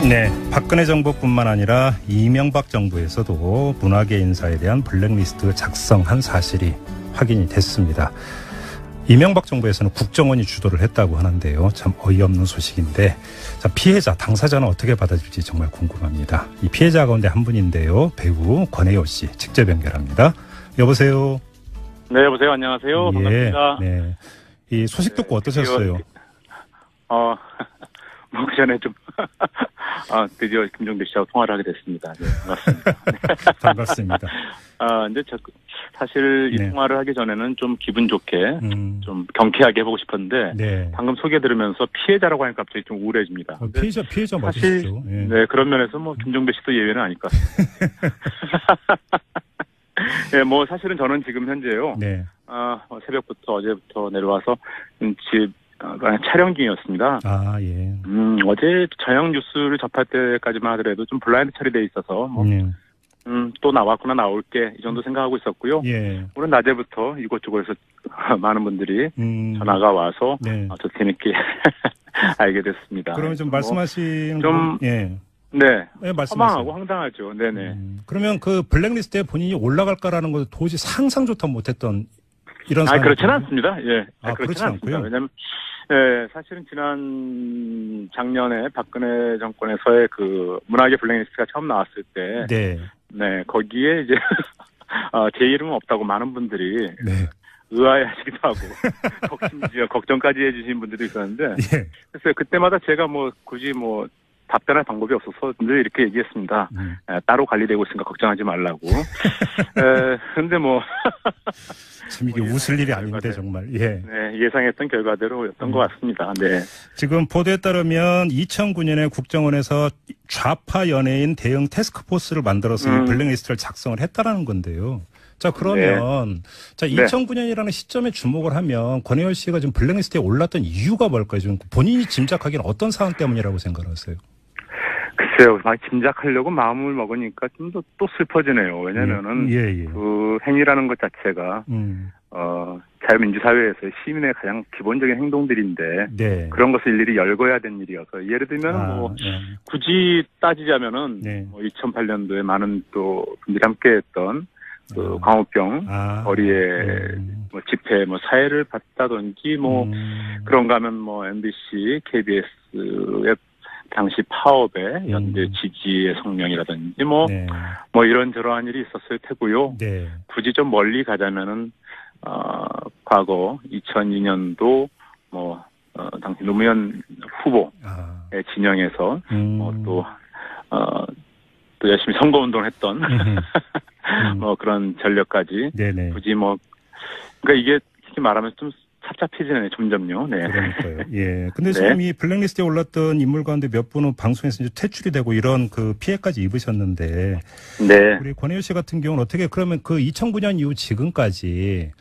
네, 박근혜 정부뿐만 아니라 이명박 정부에서도 문화계 인사에 대한 블랙리스트 작성한 사실이 확인이 됐습니다. 이명박 정부에서는 국정원이 주도를 했다고 하는데요. 참 어이없는 소식인데, 자, 피해자, 당사자는 어떻게 받아줄지 정말 궁금합니다. 이 피해자 가운데 한 분인데요. 배우 권혜요 씨 직접 연결합니다. 여보세요. 네, 여보세요. 안녕하세요. 반갑습니다. 네. 이 소식 듣고 어떠셨어요? 그 전에 좀, 드디어 김종대 씨하고 통화를 하게 됐습니다. 네, 반갑습니다. 반갑습니다. 근데 사실 이 네. 통화를 하기 전에는 좀 기분 좋게, 좀 경쾌하게 해보고 싶었는데, 네. 방금 소개 들으면서 피해자라고 하니까 갑자기 좀 우울해집니다. 피해자 사실, 맞으시죠? 예. 네, 그런 면에서 뭐, 김종대 씨도 예외는 아닐 것 같습니다. 네, 뭐, 사실은 저는 지금 현재요. 네. 새벽부터 어제부터 내려와서 집, 촬영 중이었습니다. 예. 어제 저녁 뉴스를 접할 때까지만 하더라도 좀 블라인드 처리돼 있어서, 또 나왔구나, 나올게, 이 정도 생각하고 있었고요. 예. 오늘 낮에부터 이곳저곳에서 많은 분들이 전화가 와서, 네. 저 재밌게 알게 됐습니다. 그러면 좀 말씀하시는 네, 말씀하세요. 허망하고 황당하죠. 네네. 그러면 그 블랙리스트에 본인이 올라갈까라는 것도 도저히 상상조차 못했던 이런 상황이 그렇지는 않습니다. 예. 그렇지 않고요. 왜냐면, 사실은 작년에 박근혜 정권에서의 그 문화계 블랙리스트가 처음 나왔을 때, 네, 거기에 이제, 제 이름은 없다고 많은 분들이, 의아해하시기도 하고, 심지어 걱정까지 해주신 분들도 있었는데, 그래서 그때마다 제가 굳이 답변할 방법이 없어서 늘 이렇게 얘기했습니다. 따로 관리되고 있으니까 걱정하지 말라고. 근데 참 이게 웃을 일이 아닌데 정말. 예. 네, 예상했던 결과대로였던 것 같습니다. 네. 지금 보도에 따르면 2009년에 국정원에서 좌파 연예인 대응 테스크포스를 만들어서 이 블랙리스트를 작성을 했다라는 건데요. 자, 그러면, 2009년이라는 시점에 주목을 하면, 권혜요 씨가 지금 블랙리스트에 올랐던 이유가 뭘까요? 지금 본인이 짐작하기는 어떤 상황 때문이라고 생각하세요? 글쎄요, 막 짐작하려고 마음을 먹으니까 좀 또 슬퍼지네요. 왜냐면은, 그 행위라는 것 자체가, 자유민주사회에서의 시민의 가장 기본적인 행동들인데, 그런 것을 일일이 열거해야 되는 일이어서, 예를 들면 굳이 따지자면은, 2008년도에 많은 또 분들이 함께 했던, 광우병, 거리에, 집회, 사회를 봤다든지, 그런가 하면 MBC, KBS의 당시 파업의 연대 지지의 성명이라든지, 이런저러한 일이 있었을 테고요. 굳이 좀 멀리 가자면은, 과거 2002년도, 당시 노무현 후보의 진영에서, 또 열심히 선거운동을 했던, 그런 전력까지. 굳이 그러니까 이게 말하면 좀 찹찹해지네, 점점요. 네. 그러니까요. 예. 근데 지금 이 블랙리스트에 올랐던 인물 가운데 몇 분은 방송에서 이제 퇴출이 되고 이런 그 피해까지 입으셨는데. 우리 권혜요 씨 같은 경우는 어떻게 그러면 그 2009년 이후 지금까지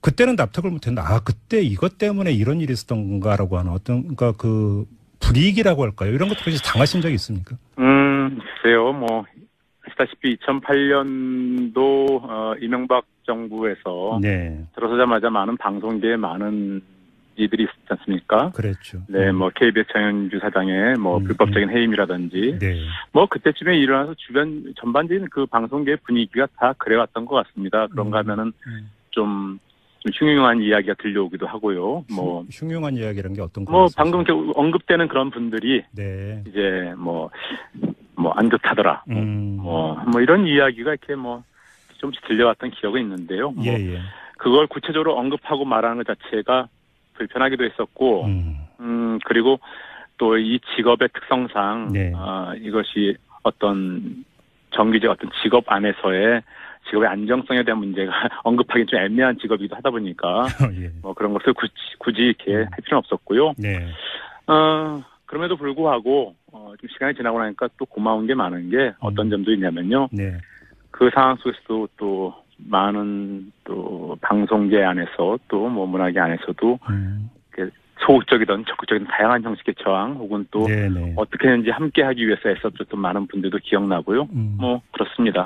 그때는 납득을 못했는데, 그때 이것 때문에 이런 일이 있었던 건가라고 하는 그러니까 그 불이익이라고 할까요? 이런 것도 혹시 당하신 적이 있습니까? 글쎄요, 아시다시피 2008년도, 이명박 정부에서. 들어서자마자 많은 방송계에 많은 일들이 있었지 않습니까? 그랬죠. KBS 장현주 사장의 불법적인 해임이라든지. 그때쯤에 일어나서 주변 전반적인 그 방송계의 분위기가 다 그래왔던 것 같습니다. 그런가 하면은 좀 흉흉한 이야기가 들려오기도 하고요. 흉흉한 이야기라는 게 어떤 거? 방금 언급되는 그런 분들이. 이제 안 좋다더라. 이런 이야기가 이렇게 좀씩 들려왔던 기억이 있는데요. 그걸 구체적으로 언급하고 말하는 것 자체가 불편하기도 했었고, 그리고 또 이 직업의 특성상, 이것이 어떤 정규직 어떤 직업 안에서의 직업의 안정성에 대한 문제가 언급하기 좀 애매한 직업이기도 하다 보니까, 그런 것을 굳이 이렇게 할 필요는 없었고요. 그럼에도 불구하고, 좀 시간이 지나고 나니까 또 고마운 게 많은 게 어떤 점도 있냐면요. 그 상황 속에서도 또 많은 또 방송계 안에서 또 문화계 안에서도 소극적이든 적극적이든 다양한 형식의 저항 혹은 또 어떻게 했는지 함께 하기 위해서 애썼던 많은 분들도 기억나고요. 그렇습니다.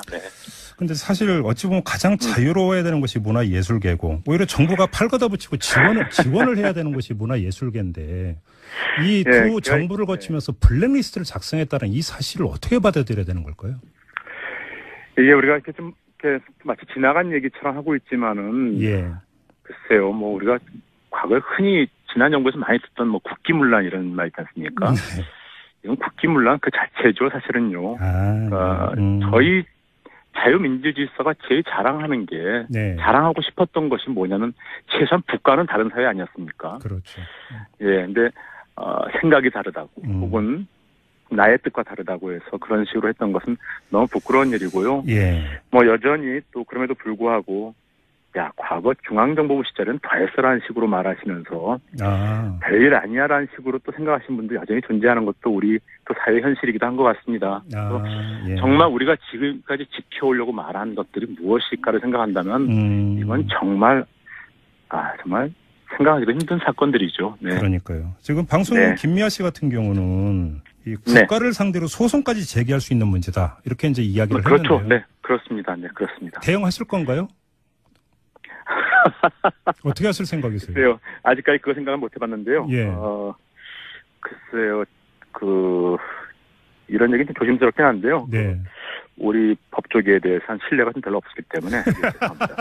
근데 사실 어찌 보면 가장 자유로워야 되는 것이 문화예술계고 오히려 정부가 팔 걷어붙이고 지원을 해야 되는 것이 문화예술계인데 이 두 정부를 거치면서 블랙리스트를 작성했다는 이 사실을 어떻게 받아들여야 되는 걸까요? 이게 우리가 이렇게 좀 이렇게 마치 지나간 얘기처럼 하고 있지만은 글쎄요, 뭐 우리가 과거에 흔히 지난 정부에서 많이 듣던 뭐 국기문란 이런 말 있지 않습니까? 이건 국기문란 그 자체죠, 사실은요. 그러니까 저희 자유민주질서가 제일 자랑하는 게 자랑하고 싶었던 것이 뭐냐면 최소한 북과는 다른 사회 아니었습니까? 그렇죠. 근데 생각이 다르다고 혹은 나의 뜻과 다르다고 해서 그런 식으로 했던 것은 너무 부끄러운 일이고요. 뭐 여전히 또 그럼에도 불구하고 야, 과거 중앙정보부 시절에는 더했어라는 식으로 말하시면서 별일 아니야라는 식으로 또 생각하시는 분도 여전히 존재하는 것도 우리 또 사회 현실이기도 한 것 같습니다. 정말 우리가 지금까지 지켜오려고 말한 것들이 무엇일까를 생각한다면 이건 정말 생각하기도 힘든 사건들이죠. 네. 그러니까요. 지금 방송 김미아 씨 같은 경우는 이 국가를 상대로 소송까지 제기할 수 있는 문제다. 이렇게 이제 이야기를 그렇죠. 했는데요. 네, 그렇습니다. 네, 그렇습니다. 대응하실 건가요? 어떻게 하실 생각이세요? 글쎄요. 아직까지 그거 생각은 못 해봤는데요. 글쎄요. 이런 얘기는 좀 조심스럽긴 한데요. 우리 법조계에 대해서 한 신뢰가 좀 별로 없기 때문에. 죄송합니다.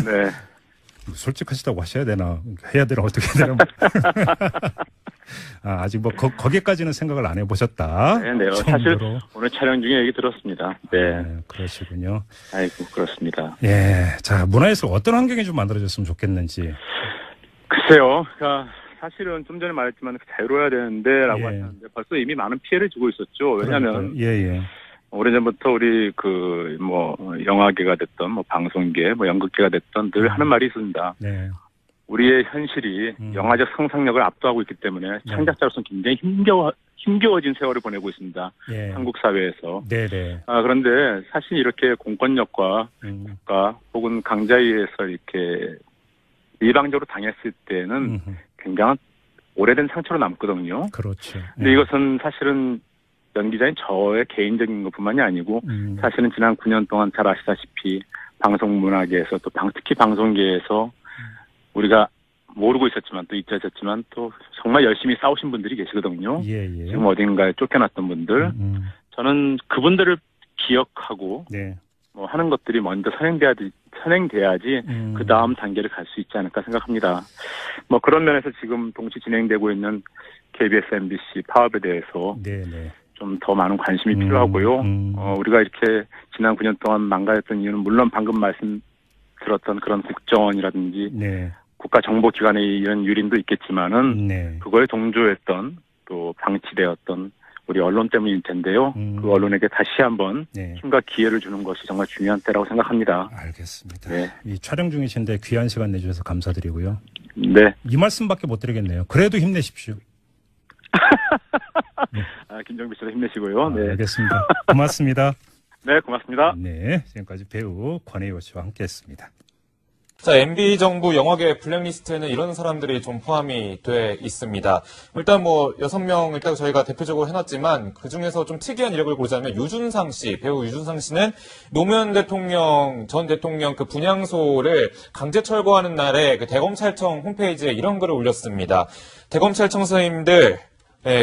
네. 솔직하시다고 하셔야 되나? 해야 되나? 어떻게 해야 되나? 아직 뭐 거기까지는 생각을 안 해보셨다. 네. 사실 오늘 촬영 중에 얘기 들었습니다. 네. 그러시군요. 아이고 그렇습니다. 자, 문화에서 어떤 환경이 좀 만들어졌으면 좋겠는지. 글쎄요. 그러니까 사실은 좀 전에 말했지만 자유로워야 되는데라고 하셨는데 벌써 이미 많은 피해를 주고 있었죠. 왜냐하면 오래전부터 우리 영화계가 됐던 뭐 방송계, 뭐 연극계가 됐던 늘 하는 말이 있습니다. 우리의 현실이 영화적 상상력을 압도하고 있기 때문에 창작자로서는 굉장히 힘겨워진 세월을 보내고 있습니다. 한국 사회에서. 그런데 사실 이렇게 공권력과 국가 혹은 강자에 의해서 이렇게 일방적으로 당했을 때는 굉장한 오래된 상처로 남거든요. 그렇죠. 근데 이것은 사실은 연기자인 저의 개인적인 것뿐만이 아니고 사실은 지난 9년 동안 잘 아시다시피 방송문화계에서 또 특히 방송계에서 우리가 모르고 있었지만 또 잊혀졌지만 또 정말 열심히 싸우신 분들이 계시거든요. 지금 어딘가에 쫓겨났던 분들. 저는 그분들을 기억하고 뭐 하는 것들이 먼저 선행돼야지 그 다음 단계를 갈 수 있지 않을까 생각합니다. 뭐 그런 면에서 지금 동시 진행되고 있는 KBS, MBC 파업에 대해서 좀 더 많은 관심이 필요하고요. 우리가 이렇게 지난 9년 동안 망가졌던 이유는 물론 방금 말씀 들었던 그런 국정원이라든지 국가정보기관의 이런 유린도 있겠지만은 그거에 동조했던 또 방치되었던 우리 언론 때문일 텐데요. 그 언론에게 다시 한번 힘과 기회를 주는 것이 정말 중요한 때라고 생각합니다. 알겠습니다. 이 촬영 중이신데 귀한 시간 내주셔서 감사드리고요. 이 말씀밖에 못 드리겠네요. 그래도 힘내십시오. 김정비 씨도 힘내시고요. 알겠습니다. 고맙습니다. 네, 고맙습니다. 지금까지 배우 권혜요 씨와 함께했습니다. 자, MB정부 영화계 블랙리스트에는 이런 사람들이 좀 포함이 돼 있습니다. 일단 6명 일단 저희가 대표적으로 해놨지만 그 중에서 좀 특이한 이력을 보자면 유준상 씨, 배우 유준상 씨는 노무현 대통령, 전 대통령 그 분향소를 강제 철거하는 날에 그 대검찰청 홈페이지에 이런 글을 올렸습니다. 대검찰청 선생님들,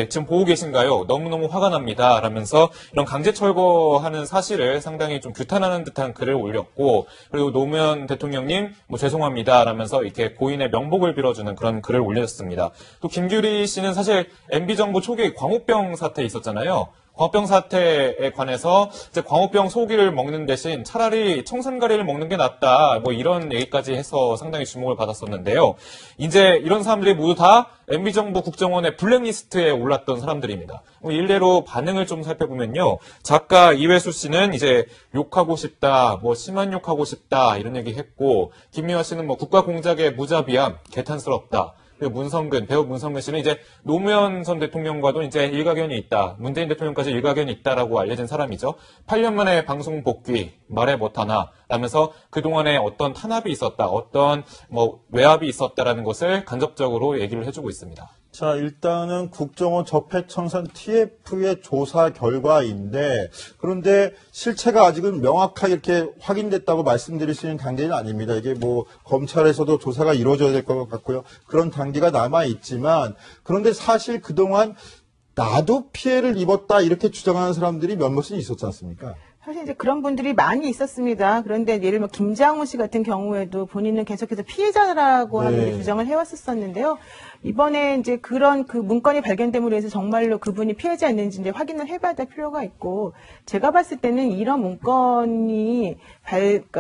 지금 보고 계신가요? 너무너무 화가 납니다. 라면서 이런 강제 철거하는 사실을 상당히 좀 규탄하는 듯한 글을 올렸고, 그리고 노무현 대통령님, 죄송합니다. 라면서 이렇게 고인의 명복을 빌어주는 그런 글을 올렸습니다. 또 김규리 씨는 사실 MB정부 초기 광우병 사태 있었잖아요. 광우병 사태에 관해서 이제 광우병 소고기를 먹는 대신 차라리 청산가리를 먹는 게 낫다. 이런 얘기까지 해서 상당히 주목을 받았었는데요. 이제 이런 사람들이 모두 다 MB정부 국정원의 블랙리스트에 올랐던 사람들입니다. 일례로 반응을 좀 살펴보면요. 작가 이회수 씨는 이제 욕하고 싶다, 심한 욕하고 싶다 이런 얘기 했고, 김미화 씨는 국가 공작의 무자비함, 개탄스럽다. 그리고 배우 문성근 씨는 이제 노무현 전 대통령과도 이제 일가견이 있다. 문재인 대통령까지 일가견이 있다라고 알려진 사람이죠. 8년 만에 방송 복귀, 말해 못하나, 라면서 그동안에 어떤 탄압이 있었다, 어떤 외압이 있었다라는 것을 간접적으로 얘기를 해주고 있습니다. 자, 일단은 국정원 적폐청산 TF의 조사 결과인데, 그런데 실체가 아직은 명확하게 이렇게 확인됐다고 말씀드릴 수 있는 단계는 아닙니다. 이게 뭐 검찰에서도 조사가 이루어져야 될 것 같고요. 그런 단계가 남아있지만, 그런데 사실 그동안 나도 피해를 입었다 이렇게 주장하는 사람들이 몇몇은 있었지 않습니까? 사실 이제 그런 분들이 많이 있었습니다. 그런데 예를 들면 김장훈 씨 같은 경우에도 본인은 계속해서 피해자라고 하는 주장을 해왔었는데요. 이번에 이제 그런 그 문건이 발견됨으로 해서 정말로 그분이 피해자였는지 이제 확인을 해봐야 될 필요가 있고, 제가 봤을 때는 이런 문건이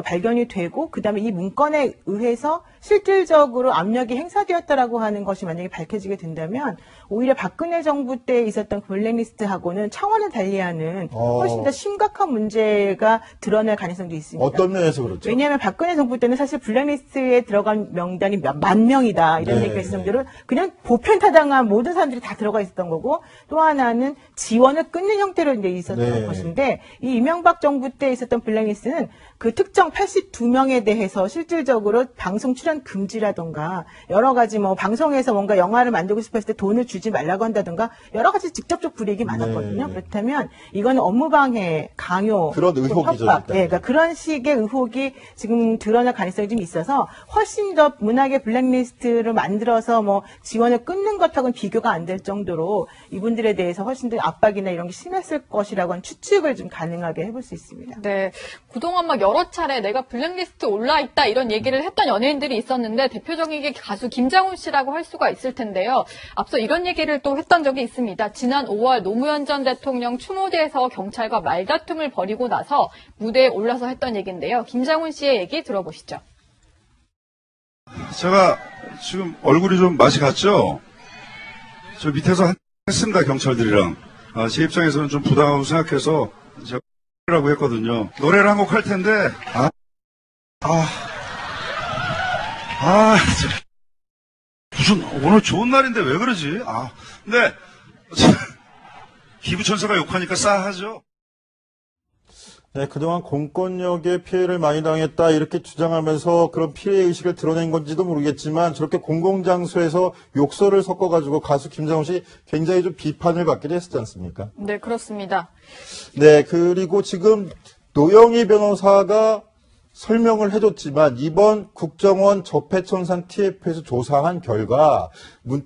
발견이 되고, 그 다음에 이 문건에 의해서 실질적으로 압력이 행사되었다라고 하는 것이 만약에 밝혀지게 된다면, 오히려 박근혜 정부 때 있었던 블랙리스트하고는 차원을 달리하는 훨씬 더 심각한 문제가 드러날 가능성도 있습니다. 어떤 면에서 그렇죠? 왜냐하면 박근혜 정부 때는 사실 블랙리스트에 들어간 명단이 만 명이다 이런 얘기가 있을 정도로 그냥 보편타당한 모든 사람들이 다 들어가 있었던 거고, 또 하나는 지원을 끊는 형태로 이제 있었던 것인데, 이 이명박 정부 때 있었던 블랙리스트는 그 특정 82명에 대해서 실질적으로 방송 출연 금지라던가 여러 가지 뭐 방송에서 뭔가 영화를 만들고 싶었을 때 돈을 주지 말라고 한다던가 여러 가지 직접적 불이익이 많았거든요. 그렇다면 이거는 업무방해, 강요, 그런 의혹이죠. 협박, 그러니까 그런 식의 의혹이 지금 드러날 가능성이 좀 있어서 훨씬 더 문학의 블랙리스트를 만들어서 뭐 지원을 끊는 것하고는 비교가 안 될 정도로 이분들에 대해서 훨씬 더 압박이나 이런 게 심했을 것이라고 하는 추측을 좀 가능하게 해볼 수 있습니다. 네, 그동안 막 여러 차례 내가 블랙리스트 올라있다 이런 얘기를 했던 연예인들이 있었는데, 대표적인 게 가수 김장훈 씨라고 할 수가 있을 텐데요. 앞서 이런 얘기를 또 했던 적이 있습니다. 지난 5월 노무현 전 대통령 추모제에서 경찰과 말다툼을 벌이고 나서 무대에 올라서 했던 얘기인데요. 김장훈 씨의 얘기 들어보시죠. 제가 지금 얼굴이 좀 맛이 갔죠? 저 밑에서 했습니다, 경찰들이랑. 제 입장에서는 좀 부당하다고 생각해서 제가 라고 했거든요. 노래를 한 곡 할 텐데, 무슨, 오늘 좋은 날인데 왜 그러지? 근데, 기부천사가 욕하니까 싸하죠? 네, 그동안 공권력에 피해를 많이 당했다 이렇게 주장하면서 그런 피해의식을 드러낸 건지도 모르겠지만, 저렇게 공공장소에서 욕설을 섞어가지고 가수 김장훈 씨 굉장히 좀 비판을 받기도 했었지 않습니까? 네, 그렇습니다. 네, 그리고 지금 노영희 변호사가 설명을 해줬지만, 이번 국정원 적폐청산 TF에서 조사한 결과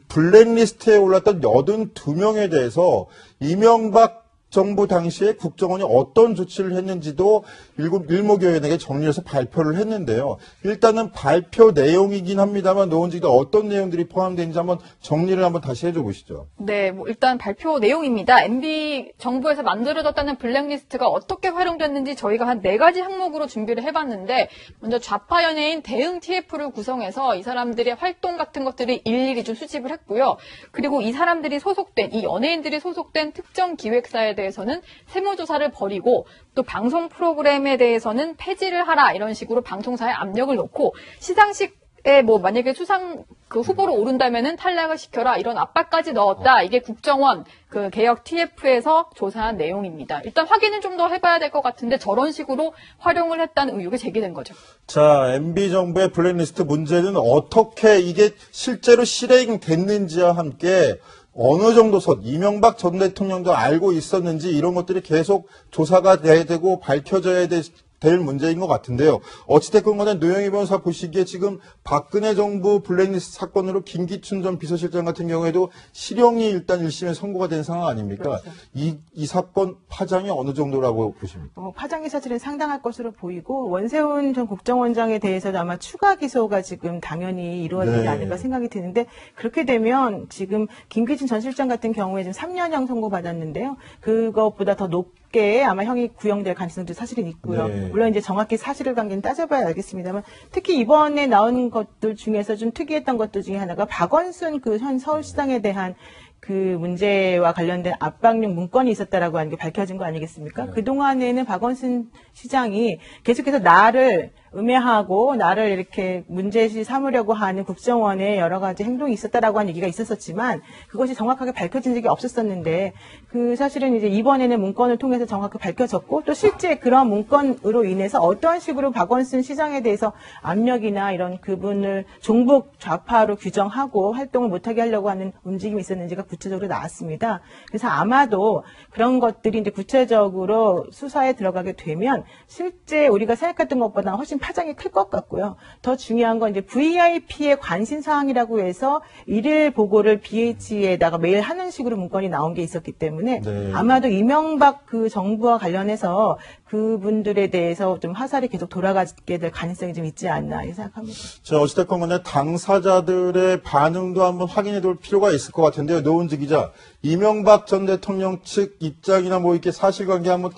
블랙리스트에 올랐던 82명에 대해서 이명박 정부 당시에 국정원이 어떤 조치를 했는지도 일목요연하게 정리해서 발표를 했는데요. 일단은 발표 내용이긴 합니다만, 노원지가 어떤 내용들이 포함되는지 한번 정리를 한번 다시 해줘 보시죠. 네, 뭐 일단 발표 내용입니다. MB 정부에서 만들어졌다는 블랙리스트가 어떻게 활용됐는지 저희가 한 4가지 항목으로 준비를 해봤는데, 먼저 좌파 연예인 대응 TF를 구성해서 이 사람들의 활동 같은 것들이 일일이 좀 수집을 했고요. 그리고 이 사람들이 소속된, 이 연예인들이 소속된 특정 기획사에 대해서는 세무조사를 벌이고, 또 방송 프로그램에 대해서는 폐지를 하라 이런 식으로 방송사에 압력을 놓고, 시상식에 뭐 만약에 수상 그 후보로 오른다면은 탈락을 시켜라 이런 압박까지 넣었다. 이게 국정원 그 개혁 TF에서 조사한 내용입니다. 일단 확인은 좀 더 해봐야 될 것 같은데, 저런 식으로 활용을 했다는 의혹이 제기된 거죠. 자, MB 정부의 블랙리스트 문제는 어떻게 이게 실제로 실행됐는지와 함께 어느 정도 선, 이명박 전 대통령도 알고 있었는지 이런 것들이 계속 조사가 돼야 되고 밝혀져야 될 문제인 것 같은데요. 어찌됐건 간에 노영희 변호사 보시기에 지금 박근혜 정부 블랙리스트 사건으로 김기춘 전 비서실장 같은 경우에도 실형이 일단 1심에 선고가 된 상황 아닙니까? 그렇죠. 이 사건 파장이 어느 정도라고 보십니까? 파장이 사실은 상당할 것으로 보이고, 원세훈 전 국정원장에 대해서도 아마 추가 기소가 지금 당연히 이루어지지 않을까 생각이 드는데, 그렇게 되면 지금 김기춘 전 실장 같은 경우에 지금 3년형 선고받았는데요. 그것보다 더 높게 아마 형이 구형될 가능성도 사실은 있고요. 물론 이제 정확히 사실관계는 따져봐야 알겠습니다만, 특히 이번에 나온 것들 중에서 좀 특이했던 것들 중에 하나가 박원순 그 현 서울시장에 대한 그 문제와 관련된 압박용 문건이 있었다라고 하는 게 밝혀진 거 아니겠습니까? 네. 그동안에는 박원순 시장이 계속해서 나를 음해하고 나를 이렇게 문제시 삼으려고 하는 국정원의 여러 가지 행동이 있었다라고 하는 얘기가 있었었지만 그것이 정확하게 밝혀진 적이 없었었는데 그 사실은 이제 이번에는 문건을 통해서 정확히 밝혀졌고 또 실제 그런 문건으로 인해서 어떤 식으로 박원순 시장에 대해서 압력이나 이런 그분을 종북 좌파로 규정하고 활동을 못하게 하려고 하는 움직임이 있었는지가 구체적으로 나왔습니다. 그래서 아마도 그런 것들이 이제 구체적으로 수사에 들어가게 되면 실제 우리가 생각했던 것보다 훨씬 파장이 클 것 같고요. 더 중요한 건 이제 VIP의 관심 사항이라고 해서 일일 보고를 BH에다가 매일 하는 식으로 문건이 나온 게 있었기 때문에 네. 아마도 이명박 그 정부와 관련해서 그분들에 대해서 좀 화살이 계속 돌아가게 될 가능성이 좀 있지 않나 생각합니다. 자, 어찌됐건 간에 당사자들의 반응도 한번 확인해 볼 필요가 있을 것 같은데요. 노은지 기자, 이명박 전 대통령 측 입장이나 뭐 이렇게 사실관계 한번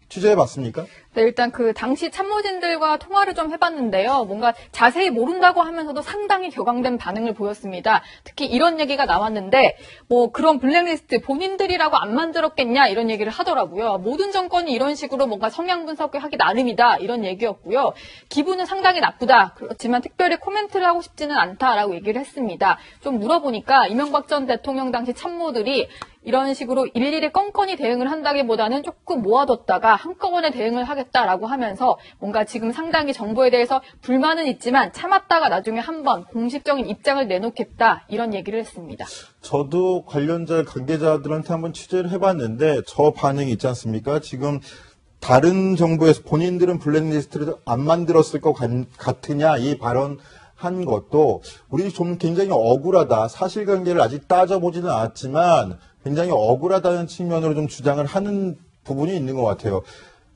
취재해 봤습니까? 네, 일단 그 당시 참모진들과 통화를 좀 해봤는데요. 뭔가 자세히 모른다고 하면서도 상당히 격앙된 반응을 보였습니다. 특히 이런 얘기가 나왔는데 뭐 그런 블랙리스트 본인들이라고 안 만들었겠냐 이런 얘기를 하더라고요. 모든 정권이 이런 식으로 뭔가 성향 분석을 하기 나름이다 이런 얘기였고요. 기분은 상당히 나쁘다. 그렇지만 특별히 코멘트를 하고 싶지는 않다라고 얘기를 했습니다. 좀 물어보니까 이명박 전 대통령 당시 참모들이 이런 식으로 일일이 건건히 대응을 한다기보다는 조금 모아뒀다가 한꺼번에 대응을 하겠다라고 하면서 뭔가 지금 상당히 정부에 대해서 불만은 있지만 참았다가 나중에 한번 공식적인 입장을 내놓겠다 이런 얘기를 했습니다. 저도 관련자 관계자들한테 한번 취재를 해봤는데 저 반응이 있지 않습니까? 지금 다른 정부에서 본인들은 블랙리스트를 안 만들었을 것 같으냐 이 발언 한 것도 우리 좀 굉장히 억울하다. 사실관계를 아직 따져보지는 않았지만 굉장히 억울하다는 측면으로 좀 주장을 하는 부분이 있는 것 같아요.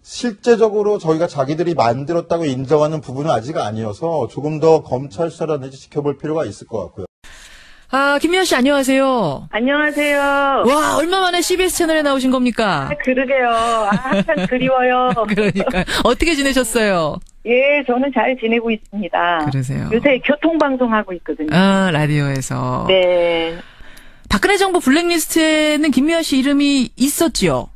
실제적으로 저희가 자기들이 만들었다고 인정하는 부분은 아직 아니어서 조금 더 검찰 수사라든지 지켜볼 필요가 있을 것 같고요. 아, 김미연 씨 안녕하세요. 안녕하세요. 와, 얼마 만에 CBS 채널에 나오신 겁니까? 그러게요. 항상 그리워요. 그러니까 어떻게 지내셨어요? 예, 저는 잘 지내고 있습니다. 그러세요. 요새 교통방송하고 있거든요. 아, 라디오에서. 네. 박근혜 정부 블랙리스트에는 김미연 씨 이름이 있었지요?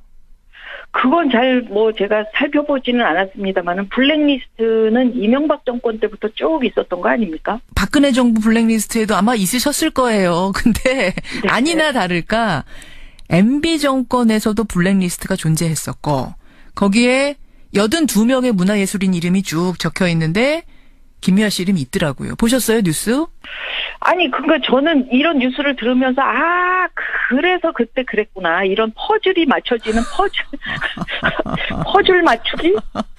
그건 제가 살펴보지는 않았습니다만은 블랙리스트는 이명박 정권 때부터 쭉 있었던 거 아닙니까? 박근혜 정부 블랙리스트에도 아마 있으셨을 거예요. 근데 네. 아니나 다를까 MB 정권에서도 블랙리스트가 존재했었고 거기에 82명의 문화예술인 이름이 쭉 적혀 있는데 김미아 씨 이름이 있더라고요. 보셨어요, 뉴스? 아니, 그러니까 저는 이런 뉴스를 들으면서 그래서 그때 그랬구나. 이런 퍼즐이 맞춰지는 퍼즐 맞추기?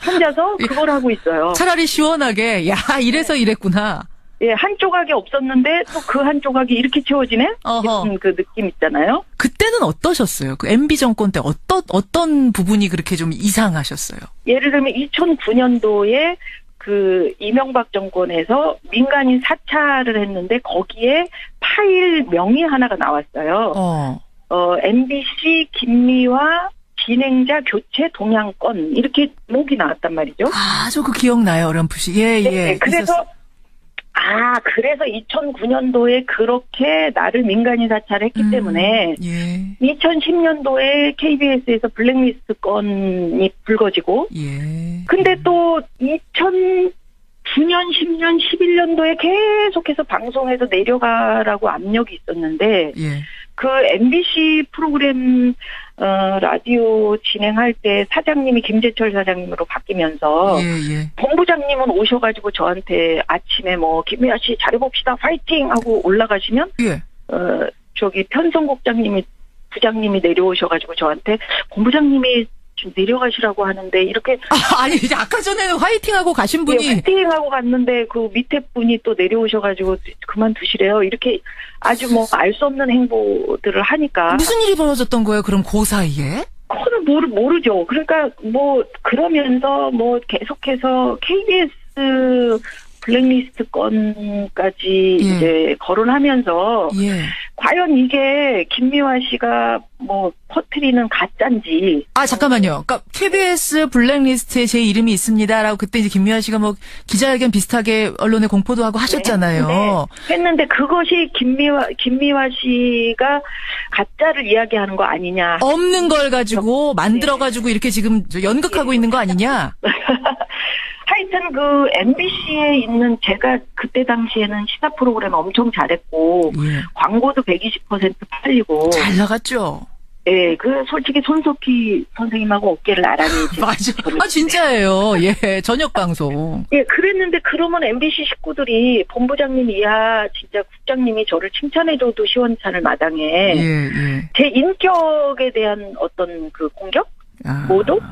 혼자서 그걸 하고 있어요. 차라리 시원하게, 이래서 이랬구나. 예, 한 조각이 없었는데 또 그 한 조각이 이렇게 채워지네? 이런 그 느낌 있잖아요. 그때는 어떠셨어요? 그 MB 정권 때 어떤 부분이 그렇게 좀 이상하셨어요? 예를 들면 2009년도에 그 이명박 정권에서 민간인 사찰을 했는데 거기에 파일 명의 하나가 나왔어요. MBC 김미화 진행자 교체 동향권 이렇게 목이 나왔단 말이죠. 저 그 기억나요, 어렴풋이. 예. 네, 그래서 2009년도에 그렇게 나를 민간인 사찰했기 때문에 2010년도에 KBS에서 블랙리스트 건이 불거지고 근데 또 2009년, 10년, 11년도에 계속해서 방송에서 내려가라고 압력이 있었는데 그 MBC 프로그램 라디오 진행할 때 사장님이 김재철 사장님으로 바뀌면서 본부장님은 오셔가지고 저한테 아침에 김미아 씨 잘해봅시다 파이팅 하고 올라가시면 저기 편성국장님이 부장님이 내려오셔가지고 저한테 본부장님이 좀 내려가시라고 하는데 이렇게 아니 이제 아까 전에는 화이팅하고 가신 분이 화이팅하고 갔는데 그 밑에 분이 또 내려오셔가지고 그만두시래요. 이렇게 아주 알 수 없는 행보들을 하니까 무슨 일이 벌어졌던 거예요? 그럼 그 사이에? 그거는 모르죠. 그러니까 그러면서 계속해서 KBS 블랙리스트 건까지 이제 거론하면서 과연 이게 김미화 씨가 뭐 퍼뜨리는 가짜인지. 아, 잠깐만요. 그러니까 KBS 블랙리스트에 제 이름이 있습니다라고 그때 이제 김미화 씨가 뭐 기자회견 비슷하게 언론에 공포도 하고 하셨잖아요. 네. 했는데 그것이 김미화 씨가 가짜를 이야기하는 거 아니냐. 없는 걸 가지고 만들어가지고 이렇게 지금 연극하고 있는 거 아니냐. 하여튼 그 MBC에 있는 제가 그때 당시에는 시사 프로그램 엄청 잘했고 광고도 120% 팔리고 잘 나갔죠. 예, 그 솔직히 손석희 선생님하고 어깨를 나란히 맞아. 아 진짜예요. 예, 저녁 방송. 예, 그랬는데 그러면 MBC 식구들이 본부장님 이하 진짜 국장님이 저를 칭찬해줘도 시원찮을 마당에 제 인격에 대한 어떤 그 공격, 모독,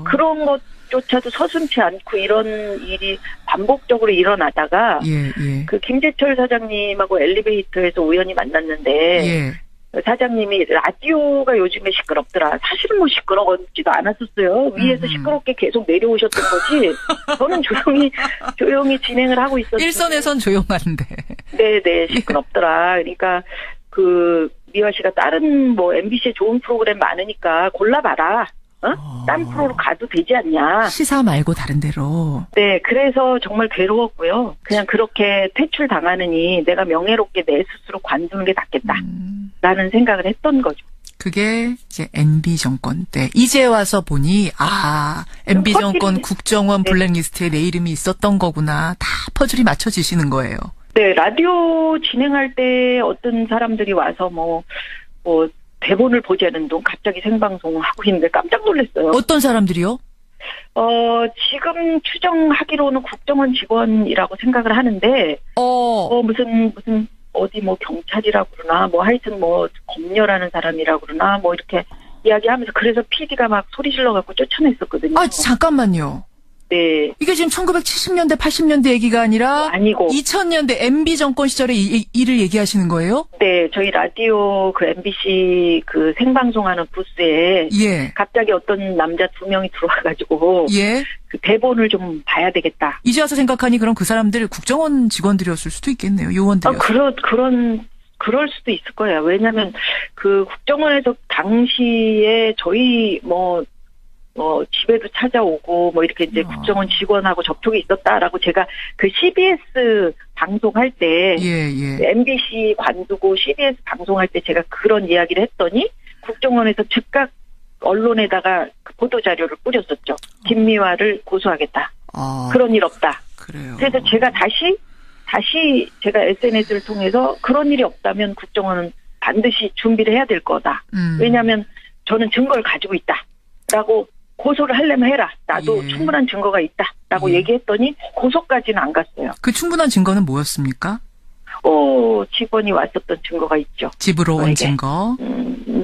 그런 것. 조차도 서슴지 않고 이런 일이 반복적으로 일어나다가 그 김재철 사장님하고 엘리베이터에서 우연히 만났는데 사장님이 라디오가 요즘에 시끄럽더라. 사실은 뭐 시끄러웠지도 않았었어요. 위에서 시끄럽게 계속 내려오셨던 거지. 저는 조용히 진행을 하고 있었어요. 일선에선 조용한데. 네네, 시끄럽더라. 그러니까 그 미화 씨가 다른 뭐 MBC에 좋은 프로그램 많으니까 골라봐라. 딴 프로로 가도 되지 않냐. 시사 말고 다른 데로. 네, 그래서 정말 괴로웠고요. 그냥 그렇게 퇴출당하느니 내가 명예롭게 내 스스로 관두는 게 낫겠다라는 생각을 했던 거죠. 그게 이제 MB 정권 때. 이제 와서 보니 MB 정권 국정원 블랙리스트에 내 이름이 있었던 거구나. 다 퍼즐이 맞춰지시는 거예요. 네, 라디오 진행할 때 어떤 사람들이 와서 뭐 대본을 보지 않은 동 갑자기 생방송을 하고 있는데 깜짝 놀랐어요. 어떤 사람들이요? 지금 추정하기로는 국정원 직원이라고 생각을 하는데, 무슨 어디 뭐 경찰이라고 그러나, 뭐 하여튼 뭐 검열하는 사람이라고 그러나, 뭐 이렇게 이야기하면서 그래서 PD가 막 소리 질러갖고 쫓아냈었거든요. 아, 잠깐만요. 네. 이게 지금 1970년대, 80년대 얘기가 아니라 아니고 2000년대 MB 정권 시절의 일을 얘기하시는 거예요? 네, 저희 라디오 그 MBC 그 생방송하는 부스에 갑자기 어떤 남자 2명이 들어와가지고 그 대본을 좀 봐야 되겠다. 이제 와서 생각하니 그럼 그 사람들 국정원 직원들이었을 수도 있겠네요. 요원들이었을. 그럴 수도 있을 거예요. 왜냐하면 그 국정원에서 당시에 저희 집에도 찾아오고, 이렇게 이제 국정원 직원하고 접촉이 있었다라고 제가 그 CBS 방송할 때, MBC 관두고 CBS 방송할 때 제가 그런 이야기를 했더니, 국정원에서 즉각 언론에다가 그 보도자료를 뿌렸었죠. 김미화를 고소하겠다. 그런 일 없다. 그래요. 그래서 제가 다시 제가 SNS를 통해서 그런 일이 없다면 국정원은 반드시 준비를 해야 될 거다. 왜냐하면 저는 증거를 가지고 있다. 라고 고소를 하려면 해라. 나도 충분한 증거가 있다. 라고 얘기했더니 고소까지는 안 갔어요. 그 충분한 증거는 뭐였습니까? 직원이 왔었던 증거가 있죠. 집으로 온 증거?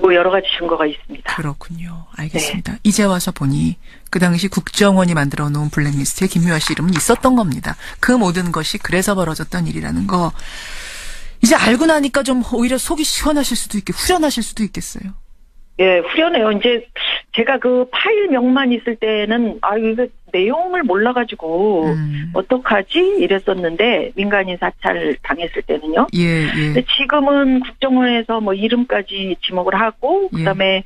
여러 가지 증거가 있습니다. 그렇군요. 알겠습니다. 이제 와서 보니 그 당시 국정원이 만들어 놓은 블랙리스트에 김미화 씨 이름은 있었던 겁니다. 그 모든 것이 그래서 벌어졌던 일이라는 거. 이제 알고 나니까 좀 오히려 속이 시원하실 수도 후련하실 수도 있겠어요. 예, 후련해요. 이제 제가 그 파일명만 있을 때는 이거 내용을 몰라가지고 어떡하지 이랬었는데 민간인 사찰 당했을 때는요. 근데 지금은 국정원에서 이름까지 지목을 하고 그다음에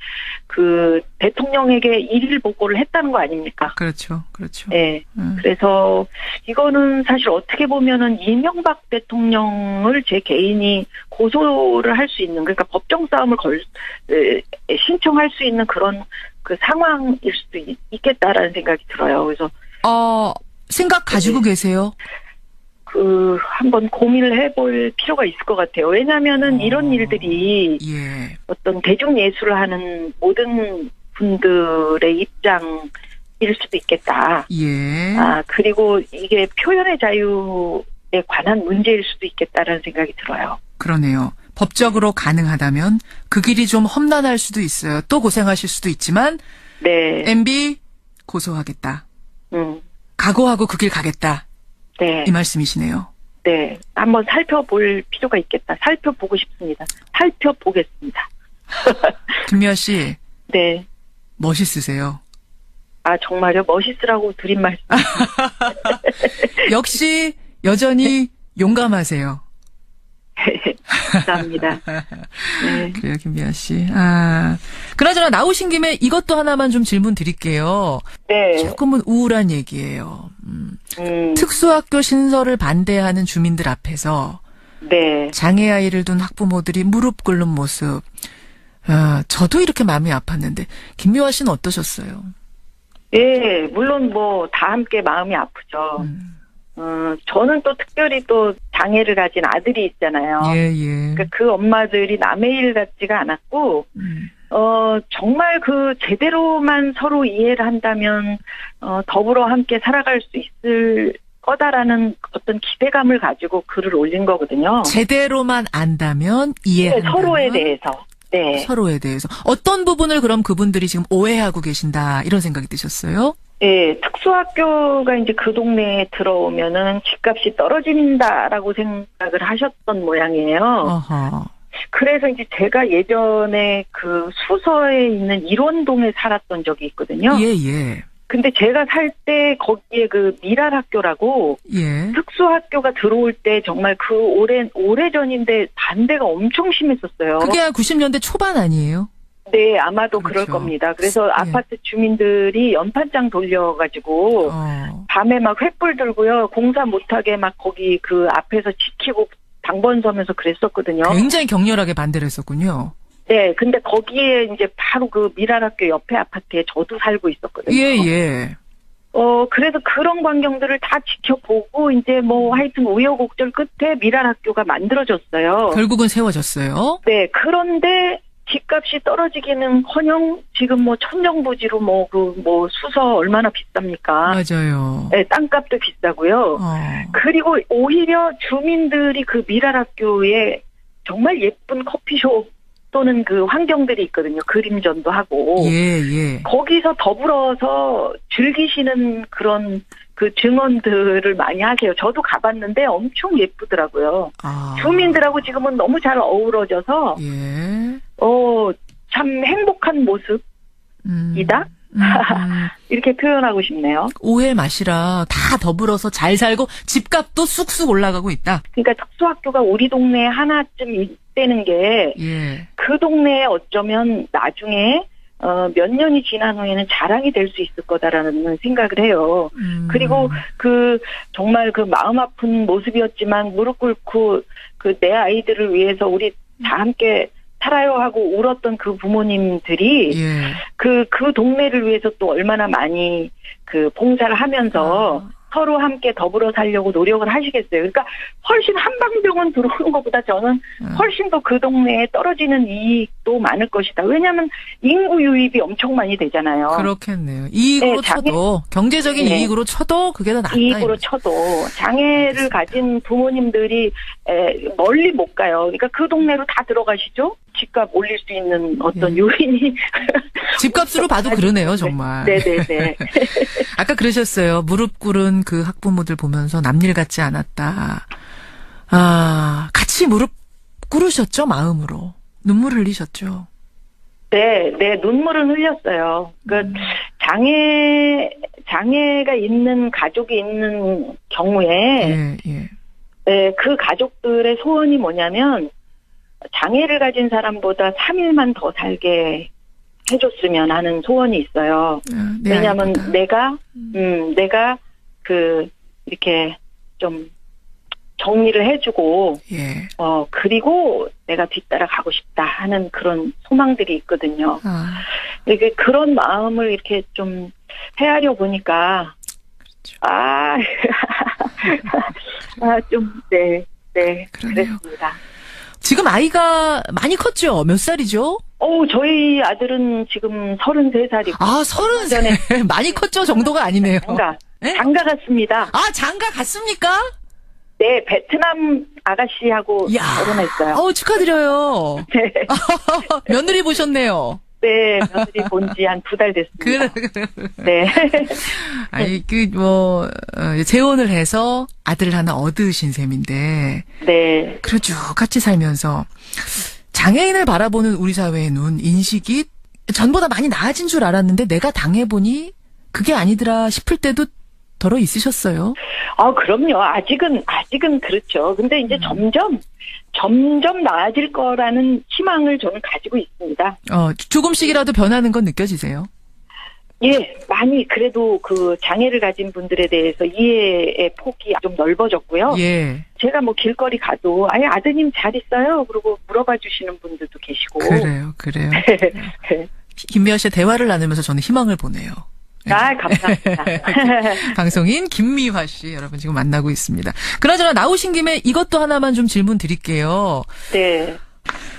그 대통령에게 일일 보고를 했다는 거 아닙니까? 그렇죠. 예. 그래서 이거는 사실 어떻게 보면은 이명박 대통령을 제 개인이 고소를 할 수 있는, 그러니까 법정 싸움을 신청할 수 있는 그런 그 상황일 수도 있겠다라는 생각이 들어요. 그래서 생각 가지고 계세요? 한번 고민을 해볼 필요가 있을 것 같아요. 왜냐하면은 이런 일들이 어떤 대중예술을 하는 모든 분들의 입장일 수도 있겠다. 그리고 이게 표현의 자유에 관한 문제일 수도 있겠다라는 생각이 들어요. 그러네요. 법적으로 가능하다면 그 길이 좀 험난할 수도 있어요. 또 고생하실 수도 있지만 MB 고소하겠다. 각오하고 그 길 가겠다. 이 말씀이시네요. 네. 한번 살펴볼 필요가 있겠다. 살펴보고 싶습니다. 살펴보겠습니다. 김미화 씨. 네. 멋있으세요. 정말요? 멋있으라고 드린 말씀. 역시 여전히 용감하세요. 감사합니다. 네. 그래요, 김미아 씨. 그나저나 나오신 김에 이것도 하나만 좀 질문 드릴게요. 네. 조금은 우울한 얘기예요. 특수학교 신설을 반대하는 주민들 앞에서 네. 장애 아이를 둔 학부모들이 무릎 꿇는 모습. 저도 이렇게 마음이 아팠는데 김미화 씨는 어떠셨어요? 예, 물론 뭐 다 함께 마음이 아프죠. 저는 또 특별히 또 장애를 가진 아들이 있잖아요. 예. 그러니까 그 엄마들이 남의 일 같지가 않았고, 정말 그 제대로만 서로 이해를 한다면, 더불어 함께 살아갈 수 있을 거다라는 어떤 기대감을 가지고 글을 올린 거거든요. 제대로만 안다면 이해한다면? 네, 서로에 대해서. 네. 서로에 대해서. 어떤 부분을 그럼 그분들이 지금 오해하고 계신다, 이런 생각이 드셨어요? 예, 특수학교가 이제 그 동네에 들어오면은 집값이 떨어진다라고 생각을 하셨던 모양이에요. 어허. 그래서 이제 제가 예전에 그 수서에 있는 일원동에 살았던 적이 있거든요. 예. 근데 제가 살 때 거기에 그 미랄학교라고 예. 특수학교가 들어올 때 정말 그 오래전인데 반대가 엄청 심했었어요. 그게 한 90년대 초반 아니에요? 네, 아마도 그렇죠. 그럴 겁니다. 그래서 예. 아파트 주민들이 연판장 돌려가지고 밤에 막 횃불 들고요. 공사 못하게 막 거기 그 앞에서 지키고 당번 서면서 그랬었거든요. 굉장히 격렬하게 반대를 했었군요. 네, 근데 거기에 이제 바로 그 미랄학교 옆에 아파트에 저도 살고 있었거든요. 예. 그래서 그런 광경들을 다 지켜보고 이제 뭐 하여튼 우여곡절 끝에 미랄학교가 만들어졌어요. 결국은 세워졌어요. 네, 그런데 집값이 떨어지기는커녕 지금 뭐 천정부지로 뭐 수서 얼마나 비쌉니까? 맞아요. 네, 땅값도 비싸고요. 그리고 오히려 주민들이 그 미랄학교에 정말 예쁜 커피숍 또는 그 환경들이 있거든요. 그림전도 하고. 예. 거기서 더불어서 즐기시는 그런 그 증언들을 많이 하세요. 저도 가봤는데 엄청 예쁘더라고요. 주민들하고 지금은 너무 잘 어우러져서, 예. 참 행복한 모습이다? 이렇게 표현하고 싶네요. 오해 마시라. 다 더불어서 잘 살고 집값도 쑥쑥 올라가고 있다. 그러니까 특수학교가 우리 동네에 하나쯤 있다는 게, 그 동네에 어쩌면 나중에 몇 년이 지난 후에는 자랑이 될 수 있을 거다라는 생각을 해요. 그리고 정말 그 마음 아픈 모습이었지만 무릎 꿇고 내 아이들을 위해서 우리 다 함께 살아요 하고 울었던 그 부모님들이 그 동네를 위해서 또 얼마나 많이 그 봉사를 하면서 서로 함께 더불어 살려고 노력을 하시겠어요. 그러니까 훨씬 한방병원 들어오는 것보다 저는 훨씬 더 그 동네에 떨어지는 이익도 많을 것이다. 왜냐하면 인구 유입이 엄청 많이 되잖아요. 그렇겠네요. 이익으로 쳐도 경제적인 이익으로 쳐도 그게 더 낫다. 이익으로 쳐도 장애를 가진 부모님들이 멀리 못 가요. 그러니까 그 동네로 다 들어가시죠. 집값 올릴 수 있는 어떤 요인이 집값으로 봐도 그러네요, 정말. 네네네. 아까 그러셨어요. 무릎 꿇은 그 학부모들 보면서 남일 같지 않았다. 같이 무릎 꿇으셨죠, 마음으로. 눈물 흘리셨죠. 네, 눈물은 흘렸어요. 그러니까 장애가 있는 가족이 있는 경우에 네, 그 가족들의 소원이 뭐냐면 장애를 가진 사람보다 3일만 더 살게 해줬으면 하는 소원이 있어요. 왜냐하면 내가 이렇게 좀 정리를 해주고, 그리고 내가 뒤따라 가고 싶다 하는 그런 소망들이 있거든요. 이게 그런 마음을 이렇게 좀 헤아려 보니까, 그랬습니다. 지금 아이가 많이 컸죠? 몇 살이죠? 저희 아들은 지금 33살이고. 33살. 많이 컸죠? 정도가 아니네요. 장가 갔습니다. 장가 갔습니까? 네, 베트남 아가씨하고 결혼했어요. 축하드려요. 네. 며느리 보셨네요. 네, 며느리 본 지 한 2달 됐습니다. 네. 아니, 재혼을 해서 아들을 하나 얻으신 셈인데. 네. 그렇죠. 같이 살면서. 장애인을 바라보는 우리 사회의 눈, 인식이 전보다 많이 나아진 줄 알았는데 내가 당해보니 그게 아니더라 싶을 때도 덜어 있으셨어요? 그럼요. 아직은 그렇죠. 근데 이제 점점 나아질 거라는 희망을 저는 가지고 있습니다. 조금씩이라도 변하는 건 느껴지세요? 예, 많이 그래도 그 장애를 가진 분들에 대해서 이해의 폭이 좀 넓어졌고요. 예. 제가 뭐 길거리 가도 아드님 잘 있어요? 그러고 물어봐 주시는 분들도 계시고. 그래요. 김미화 씨의 대화를 나누면서 저는 희망을 보내요. 감사합니다. 방송인 김미화 씨 여러분 지금 만나고 있습니다. 그나저나 나오신 김에 이것도 하나만 좀 질문 드릴게요. 네.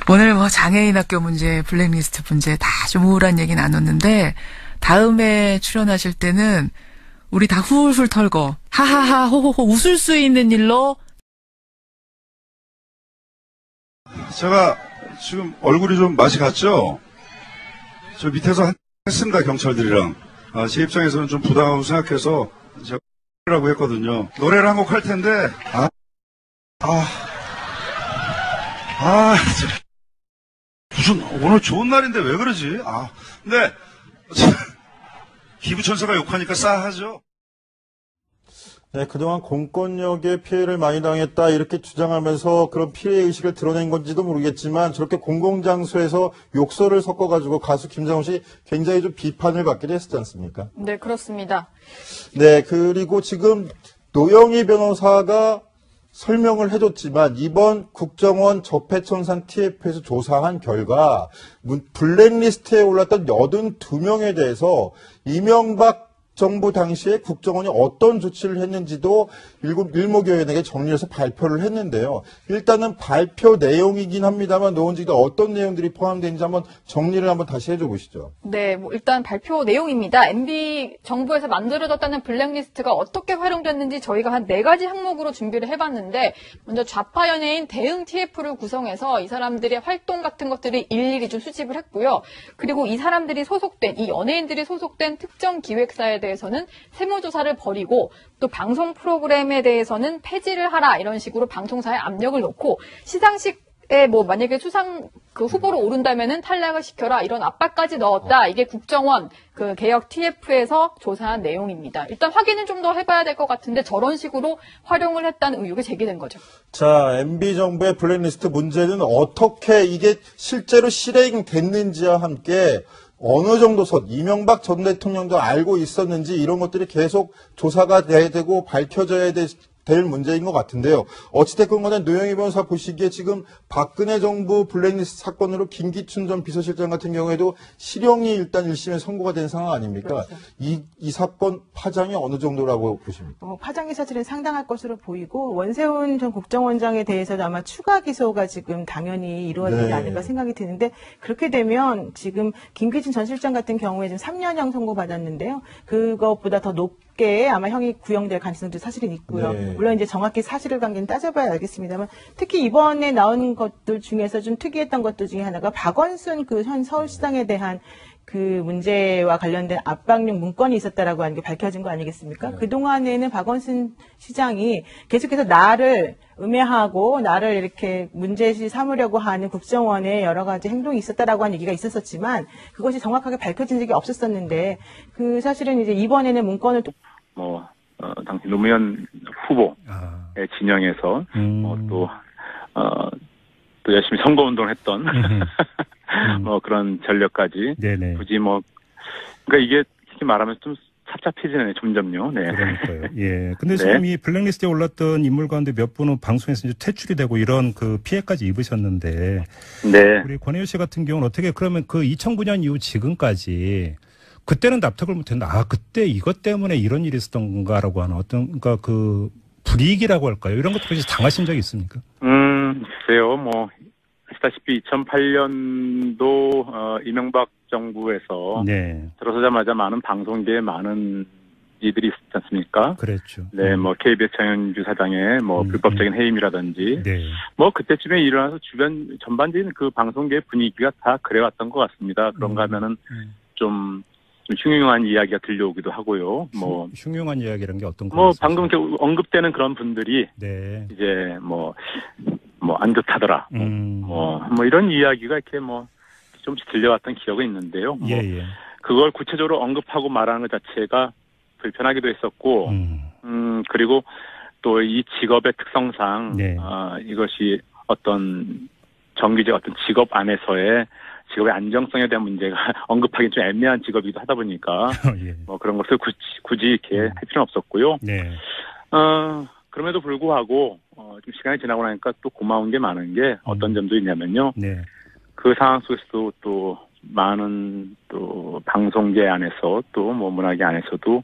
오늘 뭐 장애인 학교 문제, 블랙리스트 문제 다 좀 우울한 얘기 나눴는데 다음에 출연하실 때는 우리 다 훌훌 털고 하하하 호호호 웃을 수 있는 일로. 제가 지금 얼굴이 좀 맛이 갔죠? 저 밑에서 했습니다, 경찰들이랑. 제 입장에서는 좀 부담하고 생각해서 제가 라고 했거든요. 노래를 한 곡 할 텐데 무슨 오늘 좋은 날인데 왜 그러지? 근데 기부천사가 욕하니까 싸하죠. 네, 그동안 공권력의 피해를 많이 당했다 이렇게 주장하면서 그런 피해의식을 드러낸 건지도 모르겠지만 저렇게 공공장소에서 욕설을 섞어가지고 가수 김장훈 씨 굉장히 좀 비판을 받기도 했었지 않습니까? 네, 그렇습니다. 네, 그리고 지금 노영희 변호사가 설명을 해줬지만 이번 국정원 적폐청산 TF에서 조사한 결과 블랙리스트에 올랐던 82명에 대해서 이명박 정부 당시에 국정원이 어떤 조치를 했는지도 일목요연하게 정리해서 발표를 했는데요. 일단은 발표 내용이긴 합니다만 노원지기가 어떤 내용들이 포함되는지 한번 정리를 한번 다시 해줘 보시죠. 네, 일단 발표 내용입니다. MB 정부에서 만들어졌다는 블랙리스트가 어떻게 활용됐는지 저희가 한 4가지 항목으로 준비를 해봤는데 먼저 좌파 연예인 대응 TF를 구성해서 이 사람들의 활동 같은 것들을 일일이 좀 수집을 했고요. 그리고 이 사람들이 이 연예인들이 소속된 특정 기획사에 대해서는 세무조사를 벌이고 또 방송 프로그램에 대해서는 폐지를 하라 이런 식으로 방송사에 압력을 놓고 시상식에 만약에 후보로 오른다면은 탈락을 시켜라 이런 압박까지 넣었다. 이게 국정원 개혁 TF에서 조사한 내용입니다. 일단 확인은 좀 더 해봐야 될 것 같은데 저런 식으로 활용을 했다는 의혹이 제기된 거죠. 자, MB 정부의 블랙리스트 문제는 어떻게 이게 실제로 실행됐는지와 함께 어느 정도 이명박 전 대통령도 알고 있었는지 이런 것들이 계속 조사가 돼야 되고 밝혀져야 될 문제인 것 같은데요. 어찌됐건 간에 노영희 변호사 보시기에 지금 박근혜 정부 블랙리스트 사건으로 김기춘 전 비서실장 같은 경우에도 실형이 일단 1심에 선고가 된 상황 아닙니까? 그렇죠. 이 사건 파장이 어느 정도라고 보십니까? 파장이 사실은 상당할 것으로 보이고 원세훈 전 국정원장에 대해서도 아마 추가 기소가 지금 당연히 이루어지지 않을까 생각이 드는데 그렇게 되면 지금 김기춘 전 실장 같은 경우에 지금 3년형 선고받았는데요. 그것보다 더 높게 아마 형이 구형될 가능성도 사실은 있고요. 네. 물론 이제 정확히 사실관계는 따져봐야 알겠습니다만 특히 이번에 나온 것들 중에서 좀 특이했던 것들 중에 하나가 박원순 현 서울시장에 대한 그 문제와 관련된 압박용 문건이 있었다라고 하는 게 밝혀진 거 아니겠습니까? 네. 그동안에는 박원순 시장이 계속해서 나를 음해하고 나를 이렇게 문제시 삼으려고 하는 국정원의 여러 가지 행동이 있었다라고 하는 얘기가 있었었지만 그것이 정확하게 밝혀진 적이 없었었는데 사실은 이제 이번에는 문건을 당시 노무현 후보의 진영에서 또 열심히 선거운동을 했던 그런 전력까지 네네. 굳이 그러니까 이게 쉽게 말하면 좀 찹찹해지네 점점요. 네. 그러니까요. 예. 근데 지금 이 블랙리스트에 올랐던 인물 가운데 몇 분은 방송에서 이제 퇴출이 되고 이런 피해까지 입으셨는데 네. 우리 권혜율 씨 같은 경우는 어떻게 그러면 2009년 이후 지금까지 그때는 납득을 못했는데 그때 이것 때문에 이런 일이 있었던 건가라고 하는 그러니까 불이익이라고 할까요? 이런 것도 혹시 당하신 적이 있습니까? 글쎄요. 아시다시피 2008년도 이명박 정부에서 들어서자마자 많은 방송계에 많은 이들이 있었지 않습니까? 그렇죠. 네, KBS 장현주 사장의 불법적인 해임이라든지 그때쯤에 일어나서 주변 전반적인 그 방송계의 분위기가 다 그래왔던 것 같습니다. 그런가 하면은 좀 흉흉한 이야기가 들려오기도 하고요. 흉흉한 이야기라는 게 어떤 거? 방금 언급되는 그런 분들이 이제 안 좋다더라. 이런 이야기가 이렇게 조금씩 들려왔던 기억이 있는데요. 그걸 구체적으로 언급하고 말하는 것 자체가 불편하기도 했었고, 그리고 또 이 직업의 특성상, 네. 이것이 어떤 정규직 어떤 직업 안에서의 직업의 안정성에 대한 문제가 언급하기 좀 애매한 직업이기도 하다 보니까, 예. 뭐 그런 것을 굳이 이렇게 할 필요는 없었고요. 네. 그럼에도 불구하고, 좀 시간이 지나고 나니까 또 고마운 게 많은 게 어떤 점도 있냐면요. 네. 그 상황 속에서도 또 많은 또 방송계 안에서 또 뭐 문화계 안에서도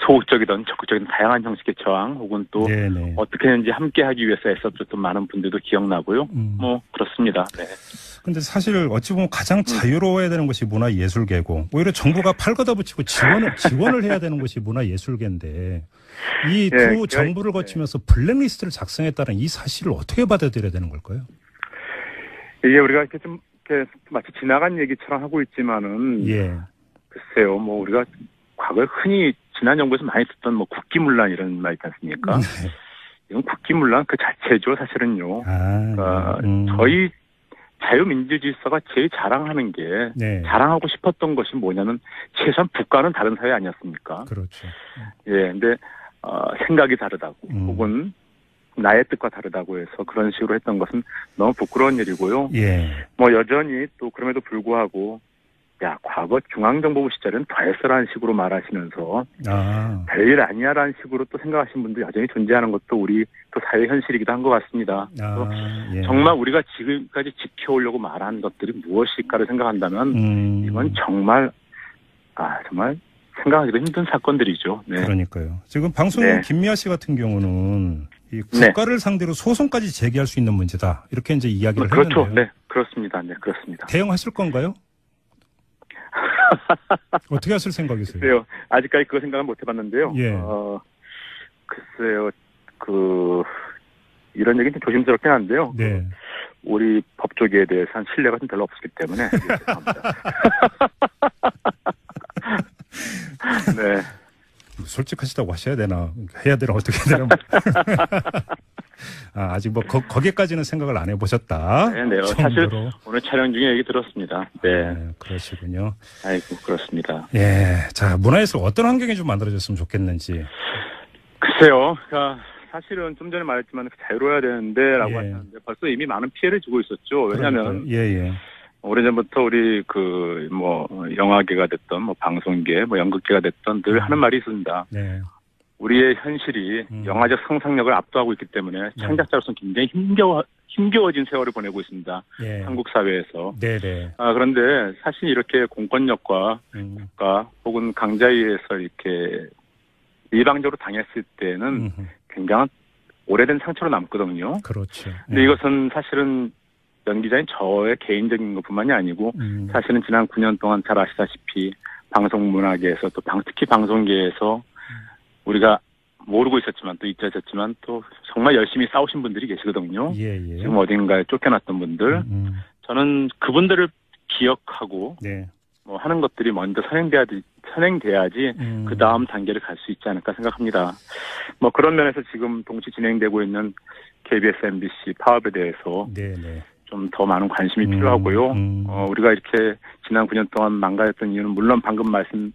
소극적이든 적극적이든 다양한 형식의 저항 혹은 또 네네. 어떻게 했는지 함께 하기 위해서 애썼던 많은 분들도 기억나고요. 뭐 그렇습니다. 네. 근데 사실 어찌 보면 가장 자유로워야 되는 것이 문화예술계고 오히려 정부가 팔 걷어붙이고 지원을 해야 되는 것이 문화예술계인데 이 두 정부를 거치면서 블랙리스트를 작성했다는 이 사실을 어떻게 받아들여야 되는 걸까요? 이게 우리가 이렇게 좀 이렇게 마치 지나간 얘기처럼 하고 있지만은 예. 글쎄요. 뭐 우리가 과거에 흔히 지난 정부에서 많이 썼던 뭐 국기문란 이런 말 있지 않습니까? 네. 이건 국기문란 그 자체죠, 사실은요. 그러니까 저희 자유민주질서가 제일 자랑하는 게 네. 자랑하고 싶었던 것이 뭐냐면 최소한 국가는 다른 사회 아니었습니까? 그렇죠. 예, 근데 생각이 다르다고 혹은 나의 뜻과 다르다고 해서 그런 식으로 했던 것은 너무 부끄러운 일이고요. 예. 뭐 여전히 또 그럼에도 불구하고 야, 과거 중앙정보부 시절에는 더 했어라는 식으로 말하시면서 별일 아니야라는 식으로 또 생각하시는 분도 여전히 존재하는 것도 우리 또 사회 현실이기도 한 것 같습니다. 예. 정말 우리가 지금까지 지켜오려고 말한 것들이 무엇일까를 생각한다면 이건 정말 정말 생각하기도 힘든 사건들이죠. 네. 그러니까요. 지금 방송 김미아 씨 같은 경우는 이 국가를 상대로 소송까지 제기할 수 있는 문제다. 이렇게 이제 이야기를 그렇죠. 했는데요. 네, 그렇습니다. 네, 그렇습니다. 대응하실 건가요? 어떻게 하실 생각이세요? 글쎄요. 아직까지 그거 생각은 못 해봤는데요. 예. 글쎄요. 이런 얘기는 좀 조심스럽긴 한데요. 네. 우리 법조계에 대해서는 신뢰가 좀 별로 없기 때문에. 죄송합니다. 네. 솔직하시다고 하셔야 되나? 해야 되나? 어떻게 되나? 아직 뭐 거기까지는 생각을 안 해보셨다. 네, 사실 오늘 촬영 중에 얘기 들었습니다. 네. 그러시군요. 아이고, 그렇습니다. 예. 자, 문화에서 어떤 환경이 좀 만들어졌으면 좋겠는지. 글쎄요. 그러니까 사실은 좀 전에 말했지만 자유로워야 되는데라고 하셨는데 벌써 이미 많은 피해를 주고 있었죠. 왜냐하면 오래전부터 우리 영화계가 됐던 뭐 방송계, 뭐 연극계가 됐던 늘 하는 말이 있습니다. 네. 우리의 현실이 영화적 상상력을 압도하고 있기 때문에 창작자로서는 굉장히 힘겨워진 세월을 보내고 있습니다. 한국 사회에서. 네네. 그런데 사실 이렇게 공권력과 국가 혹은 강자에 의해서 이렇게 일방적으로 당했을 때는 굉장한 오래된 상처로 남거든요. 그렇죠. 근데 이것은 사실은 연기자인 저의 개인적인 것뿐만이 아니고 사실은 지난 9년 동안 잘 아시다시피 방송문화계에서 또 특히 방송계에서 우리가 모르고 있었지만 또 잊혀졌지만 또 정말 열심히 싸우신 분들이 계시거든요. 지금 어딘가에 쫓겨났던 분들. 저는 그분들을 기억하고 뭐 하는 것들이 먼저 선행돼야지 그 다음 단계를 갈 수 있지 않을까 생각합니다. 뭐 그런 면에서 지금 동시 진행되고 있는 KBS, MBC 파업에 대해서 좀 더 많은 관심이 필요하고요. 우리가 이렇게 지난 9년 동안 망가졌던 이유는 물론 방금 말씀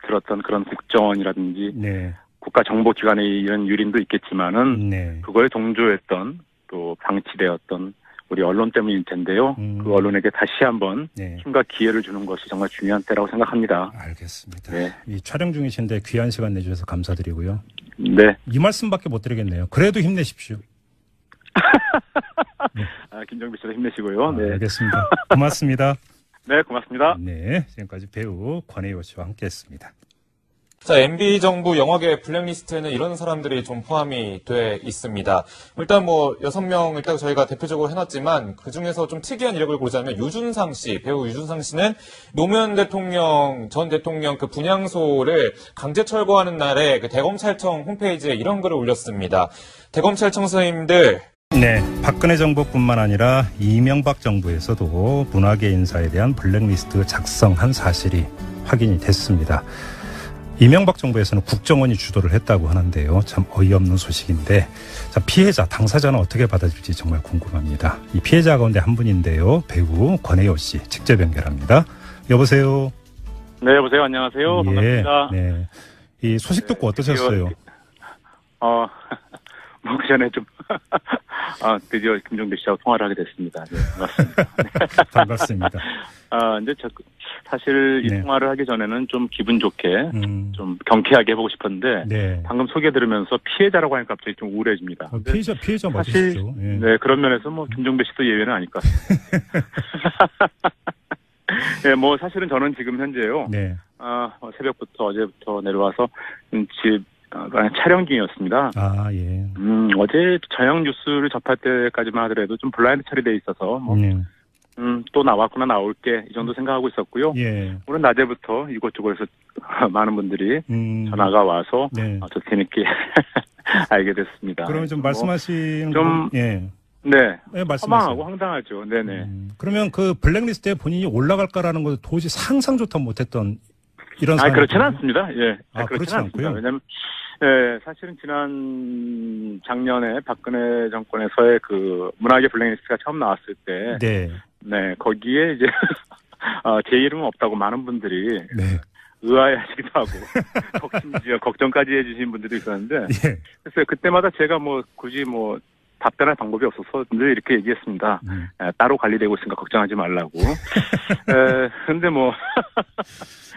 들었던 그런 국정원이라든지 국가정보기관의 이런 유린도 있겠지만은 그거에 동조했던 또 방치되었던 우리 언론 때문일 텐데요. 그 언론에게 다시 한번 힘과 기회를 주는 것이 정말 중요한 때라고 생각합니다. 알겠습니다. 이 촬영 중이신데 귀한 시간 내주셔서 감사드리고요. 네. 이 말씀밖에 못 드리겠네요. 그래도 힘내십시오. 김정비 씨도 힘내시고요. 네. 알겠습니다. 고맙습니다. 네, 고맙습니다. 네, 지금까지 배우 권혜요 씨와 함께했습니다. 자, MB 정부 영화계 블랙리스트에는 이런 사람들이 좀 포함이 돼 있습니다. 일단 뭐 6명 일단 저희가 대표적으로 해놨지만 그 중에서 좀 특이한 이력을 고르자면 유준상 씨, 배우 유준상 씨는 노무현 대통령 전 대통령 그 분향소를 강제 철거하는 날에 그 대검찰청 홈페이지에 이런 글을 올렸습니다. 대검찰청 선생님들. 네, 박근혜 정부뿐만 아니라 이명박 정부에서도 문화계 인사에 대한 블랙리스트 작성한 사실이 확인이 됐습니다. 이명박 정부에서는 국정원이 주도를 했다고 하는데요. 참 어이없는 소식인데, 자, 피해자, 당사자는 어떻게 받아들일지 정말 궁금합니다. 이 피해자 가운데 한 분인데요. 배우 권혜요 씨 직접 연결합니다. 여보세요. 네, 여보세요. 안녕하세요. 반갑습니다. 네. 이 소식 듣고 어떠셨어요? 뭐 그 전에 좀 드디어 김종대 씨하고 통화를 하게 됐습니다. 네, 반갑습니다. 반갑습니다. 근데 사실 이 통화를 하기 전에는 좀 기분 좋게 좀 경쾌하게 해보고 싶었는데 방금 소개 들으면서 피해자라고 하니까 갑자기 좀 우울해집니다. 피해자 맞으시죠? 네, 그런 면에서 뭐 김종대 씨도 예외는 아닐 것 같습니다. 네, 뭐 사실은 저는 지금 현재요. 네. 새벽부터 어제부터 내려와서 집 촬영 중이었습니다. 예. 어제 저녁 뉴스를 접할 때까지만 하더라도 좀 블라인드 처리돼 있어서 또 나왔구나 나올게 이 정도 생각하고 있었고요. 오늘 낮에부터 이곳저곳에서 많은 분들이 전화가 와서 저 재밌게 알게 됐습니다. 그러면 좀 말씀하신 허망하고 황당하죠. 네네. 그러면 그 블랙리스트에 본인이 올라갈까라는 것도 도저히 상상 조차 못했던 이런 상황이 그렇지는 않습니다. 예. 그렇지 않고요. 왜냐면 사실은 작년에 박근혜 정권에서의 그 문학의 블랙리스트가 처음 나왔을 때 거기에 이제 제 이름은 없다고 많은 분들이 의아해하시기도 하고 걱정까지 해주신 분들도 있었는데 그래서 그때마다 제가 뭐 굳이 뭐 답변할 방법이 없어서 늘 이렇게 얘기했습니다. 따로 관리되고 있으니까 걱정하지 말라고. 근데 뭐.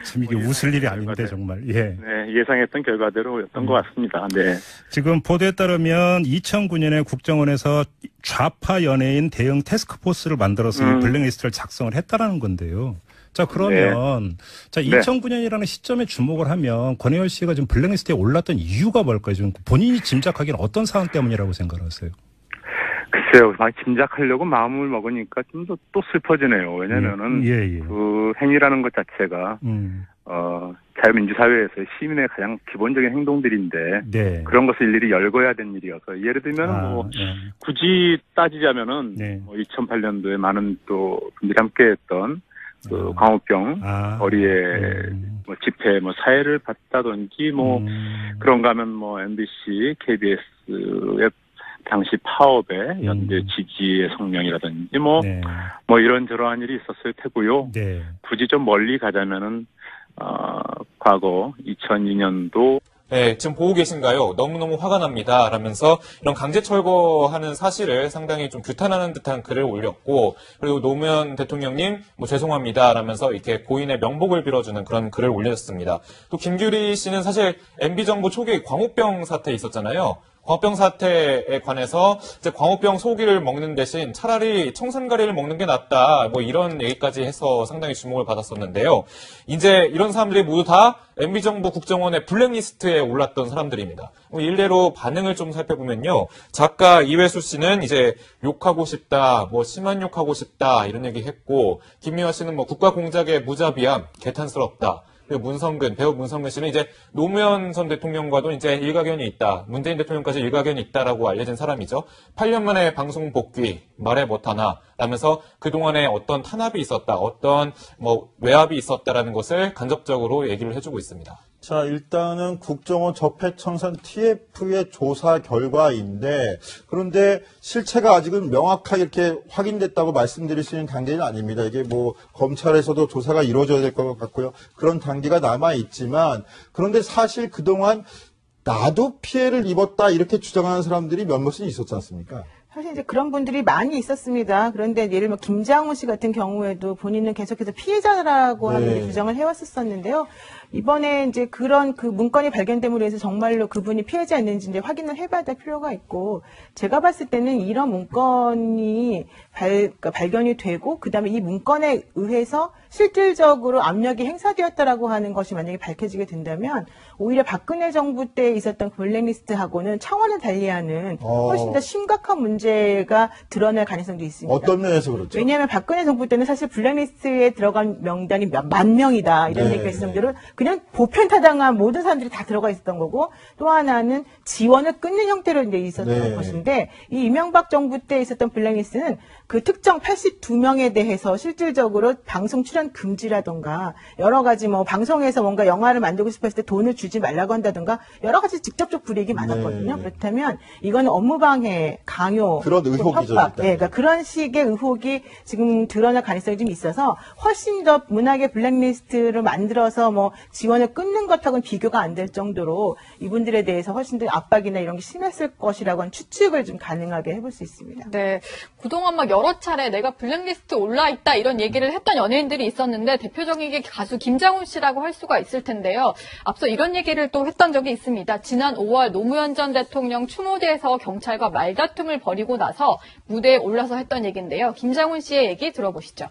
참 이게 웃을 일이 아닌데 정말. 네, 예상했던 결과대로였던 것 같습니다. 네. 지금 보도에 따르면 2009년에 국정원에서 좌파 연예인 대응 태스크포스를 만들어서 이 블랙리스트를 작성을 했다라는 건데요. 자, 그러면, 2009년이라는 시점에 주목을 하면 권혜열 씨가 지금 블랙리스트에 올랐던 이유가 뭘까요? 지금 본인이 짐작하기는 어떤 상황 때문이라고 생각하세요? 글쎄요, 막 짐작하려고 마음을 먹으니까 좀 또 슬퍼지네요. 왜냐면은, 그 행위라는 것 자체가, 자유민주사회에서의 시민의 가장 기본적인 행동들인데, 그런 것을 일일이 열거해야 되는 일이어서, 예를 들면 굳이 따지자면은, 2008년도에 많은 또 분들이 함께 했던, 그 광우병 거리에 뭐 집회 뭐 사회를 봤다든지 뭐 그런가 하면 뭐 MBC, KBS의 당시 파업의 연대 지지의 성명이라든지 뭐 이런저러한 일이 있었을 테고요. 굳이 좀 멀리 가자면은 과거 2002년도 지금 보고 계신가요? 너무너무 화가 납니다. 라면서 이런 강제 철거하는 사실을 상당히 좀 규탄하는 듯한 글을 올렸고, 그리고 노무현 대통령님, 죄송합니다. 라면서 이렇게 고인의 명복을 빌어주는 그런 글을 올렸습니다. 또 김규리 씨는 사실 MB정부 초기에 광우병 사태 있었잖아요. 광우병 사태에 관해서 이제 광우병 소기를 먹는 대신 차라리 청산가리를 먹는 게 낫다. 이런 얘기까지 해서 상당히 주목을 받았었는데요. 이제 이런 사람들이 모두 다 MB정부 국정원의 블랙리스트에 올랐던 사람들입니다. 일례로 반응을 좀 살펴보면요. 작가 이회수 씨는 이제 욕하고 싶다, 심한 욕하고 싶다, 이런 얘기 했고, 김미화 씨는 국가 공작의 무자비함, 개탄스럽다. 그리고 배우 문성근 씨는 이제 노무현 전 대통령과도 이제 일가견이 있다. 문재인 대통령까지 일가견이 있다라고 알려진 사람이죠. 8년 만에 방송 복귀, 말해 못하나, 라면서 그동안에 어떤 탄압이 있었다, 어떤 외압이 있었다라는 것을 간접적으로 얘기를 해주고 있습니다. 자, 일단은 국정원 적폐청산 TF의 조사 결과인데, 그런데 실체가 아직은 명확하게 이렇게 확인됐다고 말씀드릴 수 있는 단계는 아닙니다. 이게 검찰에서도 조사가 이루어져야 될 것 같고요. 그런 단계가 남아있지만, 그런데 사실 그동안 나도 피해를 입었다 이렇게 주장하는 사람들이 몇몇은 있었지 않습니까? 사실 이제 그런 분들이 많이 있었습니다. 그런데 예를 들면 김장훈 씨 같은 경우에도 본인은 계속해서 피해자라고 하는 주장을 해왔었는데요. 이번에 이제 그런 그 문건이 발견됨으로 해서 정말로 그분이 피해자였는지 이제 확인을 해봐야 될 필요가 있고, 제가 봤을 때는 이런 문건이 발견이 되고, 그 다음에 이 문건에 의해서 실질적으로 압력이 행사되었다라고 하는 것이 만약에 밝혀지게 된다면, 오히려 박근혜 정부 때 있었던 블랙리스트하고는 차원을 달리하는 훨씬 더 심각한 문제가 드러날 가능성도 있습니다. 어떤 면에서 그렇죠? 왜냐하면 박근혜 정부 때는 사실 블랙리스트에 들어간 명단이 만 명이다 이런 얘기가 있을 정도로 그냥 보편타당한 모든 사람들이 다 들어가 있었던 거고, 또 하나는 지원을 끊는 형태로 이제 있었던 것인데, 이 이명박 정부 때 있었던 블랙리스트는 그 특정 82명에 대해서 실질적으로 방송 출연 금지라던가 여러 가지 뭐 방송에서 뭔가 영화를 만들고 싶었을 때 돈을 주지 말라고 한다던가 여러 가지 직접적 불이익이 많았거든요. 네. 그렇다면 이거는 업무방해, 강요, 그런 의혹이죠. 협박, 네, 그러니까 그런 식의 의혹이 지금 드러날 가능성이 좀 있어서 훨씬 더 문학의 블랙리스트를 만들어서 뭐 지원을 끊는 것하고는 비교가 안 될 정도로 이분들에 대해서 훨씬 더 압박이나 이런 게 심했을 것이라고 하는 추측을 좀 가능하게 해볼 수 있습니다. 네, 그동안 막 여러 차례 내가 블랙리스트 올라있다 이런 얘기를 했던 연예인들이 있었는데 대표적인 게 가수 김장훈 씨라고 할 수가 있을 텐데요. 앞서 이런 얘기를 또 했던 적이 있습니다. 지난 5월 노무현 전 대통령 추모제에서 경찰과 말다툼을 벌이고 나서 무대에 올라서 했던 얘기인데요. 김장훈 씨의 얘기 들어보시죠.